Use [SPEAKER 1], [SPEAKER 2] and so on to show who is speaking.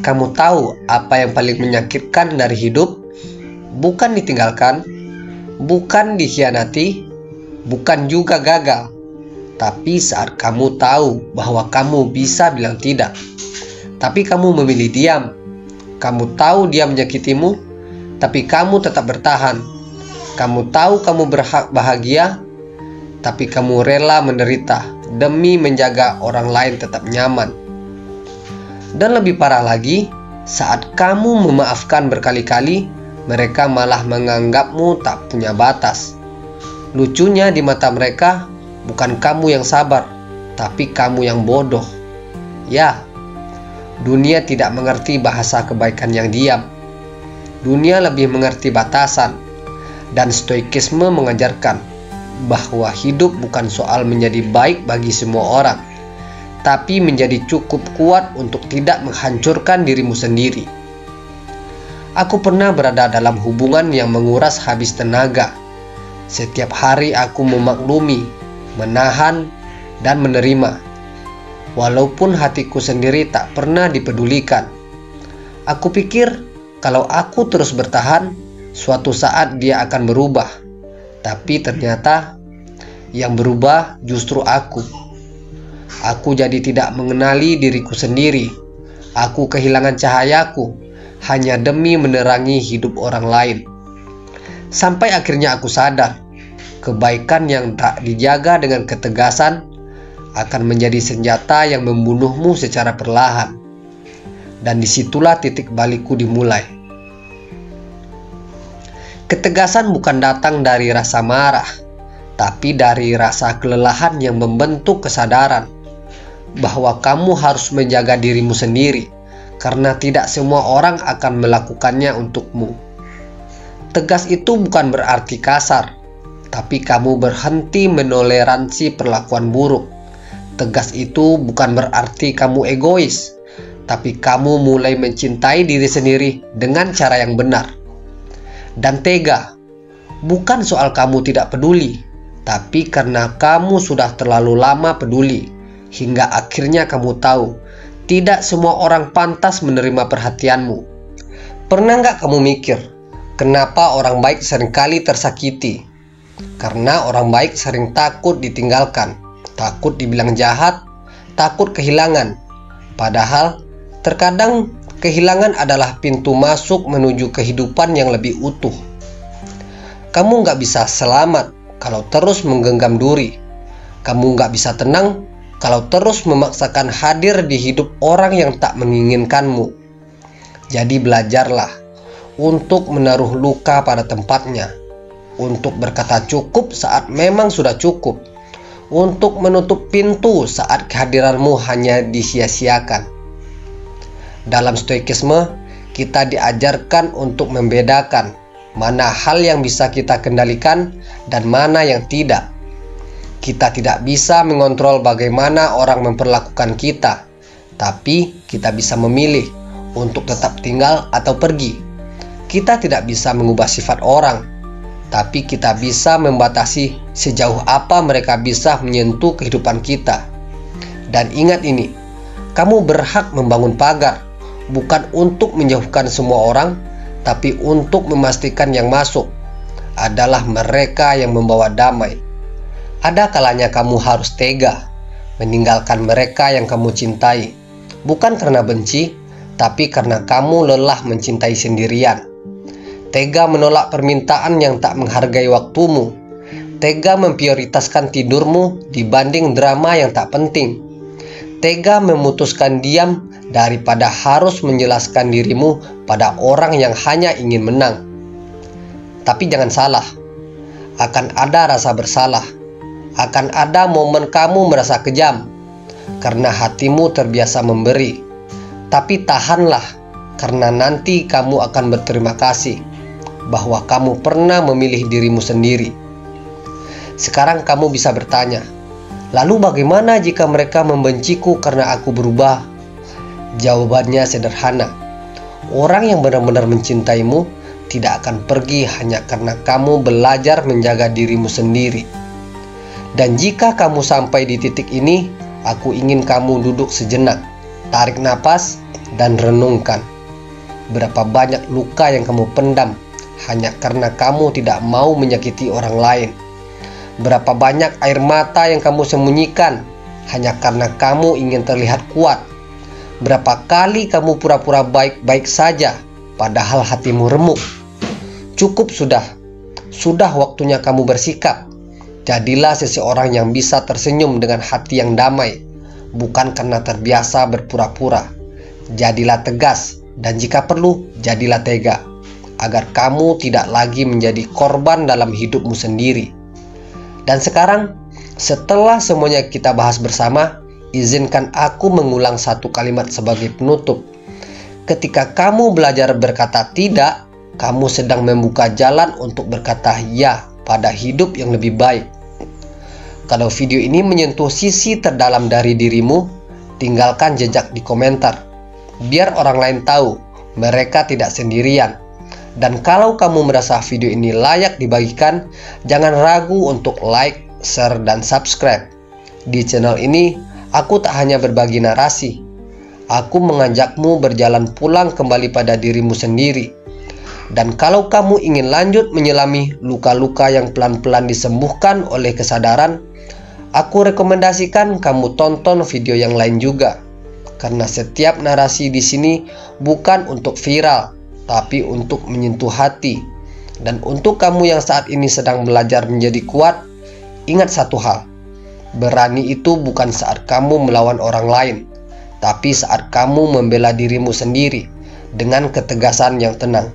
[SPEAKER 1] kamu tahu apa yang paling menyakitkan dari hidup? Bukan ditinggalkan, bukan dikhianati, bukan juga gagal, tapi saat kamu tahu bahwa kamu bisa bilang tidak, tapi kamu memilih diam. Kamu tahu dia menyakitimu, tapi kamu tetap bertahan. Kamu tahu kamu berhak bahagia, tapi kamu rela menderita demi menjaga orang lain tetap nyaman. Dan lebih parah lagi, saat kamu memaafkan berkali-kali, mereka malah menganggapmu tak punya batas. Lucunya di mata mereka, bukan kamu yang sabar, tapi kamu yang bodoh. Ya, dunia tidak mengerti bahasa kebaikan yang diam. Dunia lebih mengerti batasan. Dan stoikisme mengajarkan bahwa hidup bukan soal menjadi baik bagi semua orang, tapi menjadi cukup kuat untuk tidak menghancurkan dirimu sendiri. Aku pernah berada dalam hubungan yang menguras habis tenaga. Setiap hari aku memaklumi, menahan, dan menerima. Walaupun hatiku sendiri tak pernah dipedulikan. Aku pikir kalau aku terus bertahan, suatu saat dia akan berubah. Tapi ternyata yang berubah justru aku. Aku jadi tidak mengenali diriku sendiri. Aku kehilangan cahayaku hanya demi menerangi hidup orang lain. Sampai akhirnya aku sadar, kebaikan yang tak dijaga dengan ketegasan akan menjadi senjata yang membunuhmu secara perlahan. Dan disitulah titik balikku dimulai. Ketegasan bukan datang dari rasa marah, tapi dari rasa kelelahan yang membentuk kesadaran bahwa kamu harus menjaga dirimu sendiri, karena tidak semua orang akan melakukannya untukmu. Tegas itu bukan berarti kasar, tapi kamu berhenti menoleransi perlakuan buruk. Tegas itu bukan berarti kamu egois, tapi kamu mulai mencintai diri sendiri dengan cara yang benar. Dan tega bukan soal kamu tidak peduli, tapi karena kamu sudah terlalu lama peduli, hingga akhirnya kamu tahu tidak semua orang pantas menerima perhatianmu. Pernah nggak kamu mikir, kenapa orang baik seringkali tersakiti? Karena orang baik sering takut ditinggalkan, takut dibilang jahat, takut kehilangan. Padahal terkadang kehilangan adalah pintu masuk menuju kehidupan yang lebih utuh. Kamu nggak bisa selamat kalau terus menggenggam duri. Kamu nggak bisa tenang kalau terus memaksakan hadir di hidup orang yang tak menginginkanmu. Jadi belajarlah untuk menaruh luka pada tempatnya, untuk berkata cukup saat memang sudah cukup, untuk menutup pintu saat kehadiranmu hanya disia-siakan. Dalam stoikisme, kita diajarkan untuk membedakan mana hal yang bisa kita kendalikan dan mana yang tidak. Kita tidak bisa mengontrol bagaimana orang memperlakukan kita, tapi kita bisa memilih untuk tetap tinggal atau pergi. Kita tidak bisa mengubah sifat orang, tapi kita bisa membatasi sejauh apa mereka bisa menyentuh kehidupan kita. Dan ingat ini, kamu berhak membangun pagar, bukan untuk menjauhkan semua orang, tapi untuk memastikan yang masuk adalah mereka yang membawa damai. Ada kalanya kamu harus tega meninggalkan mereka yang kamu cintai, bukan karena benci, tapi karena kamu lelah mencintai sendirian. Tega menolak permintaan yang tak menghargai waktumu. Tega memprioritaskan tidurmu dibanding drama yang tak penting. Tega memutuskan diam daripada harus menjelaskan dirimu pada orang yang hanya ingin menang. Tapi jangan salah, akan ada rasa bersalah. Akan ada momen kamu merasa kejam karena hatimu terbiasa memberi. Tapi tahanlah, karena nanti kamu akan berterima kasih bahwa kamu pernah memilih dirimu sendiri. Sekarang kamu bisa bertanya, lalu bagaimana jika mereka membenciku karena aku berubah? Jawabannya sederhana. Orang yang benar-benar mencintaimu tidak akan pergi hanya karena kamu belajar menjaga dirimu sendiri. Dan jika kamu sampai di titik ini, aku ingin kamu duduk sejenak, Tarik napas dan renungkan. Berapa banyak luka yang kamu pendam hanya karena kamu tidak mau menyakiti orang lain? Berapa banyak air mata yang kamu sembunyikan hanya karena kamu ingin terlihat kuat? Berapa kali kamu pura-pura baik-baik saja padahal hatimu remuk? Cukup sudah. Sudah waktunya kamu bersikap. Jadilah seseorang yang bisa tersenyum dengan hati yang damai, bukan karena terbiasa berpura-pura. Jadilah tegas, dan jika perlu, jadilah tega, agar kamu tidak lagi menjadi korban dalam hidupmu sendiri. Dan sekarang, setelah semuanya kita bahas bersama, izinkan aku mengulang satu kalimat sebagai penutup. Ketika kamu belajar berkata tidak, kamu sedang membuka jalan untuk berkata ya pada hidup yang lebih baik. Kalau video ini menyentuh sisi terdalam dari dirimu, tinggalkan jejak di komentar, biar orang lain tahu mereka tidak sendirian. Dan kalau kamu merasa video ini layak dibagikan, jangan ragu untuk like, share, dan subscribe. Di channel ini, aku tak hanya berbagi narasi, aku mengajakmu berjalan pulang kembali pada dirimu sendiri. Dan kalau kamu ingin lanjut menyelami luka-luka yang pelan-pelan disembuhkan oleh kesadaran, aku rekomendasikan kamu tonton video yang lain juga. Karena setiap narasi di sini bukan untuk viral, tapi untuk menyentuh hati. Dan untuk kamu yang saat ini sedang belajar menjadi kuat, ingat satu hal. Berani itu bukan saat kamu melawan orang lain, tapi saat kamu membela dirimu sendiri dengan ketegasan yang tenang.